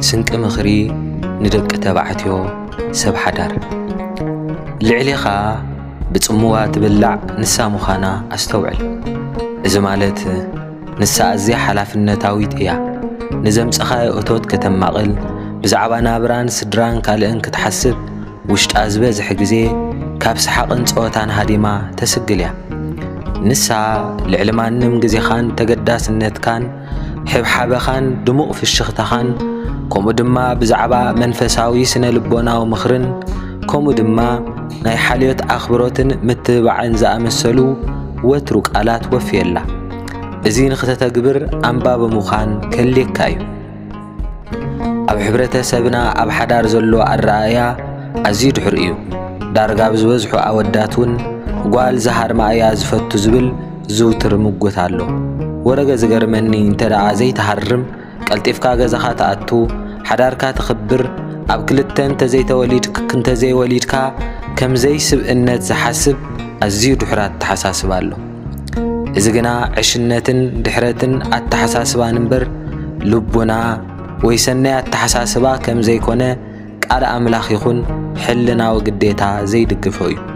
ስንቅ ምኽሪ ንደቂ ተባዕትዮ ሰብ ሓዳር ልዕሊኻ ብጽሙዋ ትብላዕ ንሳ ምዃና ኣስተውዕል እዚ ማለት ንሳ ኣዝያ ሓላፍነታዊት እያ ንዘምጽኻዮ እቶት ከተማቕል ብዛዕባ ናብራን ስድራን ካልእን ክትሓስብ ውሽጣ ዝበዝሕ ግዜ ካብ ሰሓቕን ጸወታን ሃዲማ ተስግል እያ ንሳ ልዕሊ ማንም ግዜኻን ተገዳስነትካን ሕብሓበኻን ድሙቕ ፍሽኽታኻን ከምኡ ድማ ብዛዕባ መንፈሳዊ ስነ ልቦናዊ ምኽርን ከምኡ ድማ ናይ ሓልዮት ኣኽብሮትን ምትብባዕን ዝኣመሰሉ ወትሩ ቃላት ወፍየላ እዚ ንኽተተግብር ኣንባቢ ምዃን ከልየካ እዩ ኣብ ሕብረተሰብና ኣብ ሓዳር ዘሎ ኣረኣእያ ኣዝዩ ድሑር እዩ ዳርጋ ብዝበዝሑ ኣወዳት እውን ጓል ዝሃርማ እያ ዝፈቱ ዝብል ዝውትር ምጎት ኣሎ ወረገ ዝገርመኒ እንተደኣ ዘይተሃርም ቀልጢፍካ ገዛኻ ተኣቱ ሓዳርካ ትኽብር ኣብ ክልተ እንተዘይወሊድካ ከምዘይ ስብእነት ዝሓስብ ኣዝዩ ድሑራት ተሓሳስባ ኣሎ እዚ ግና ዕሽነትን ድሕረትን ኣተሓሳስባን እምበር ልቡና ወይ ሰናይ ኣተሓሳስባ ከም ዘይኮነ ቃል ኣምላኽ ይኹን ሕልናዊ ግዴታ ዘይድግፎ እዩ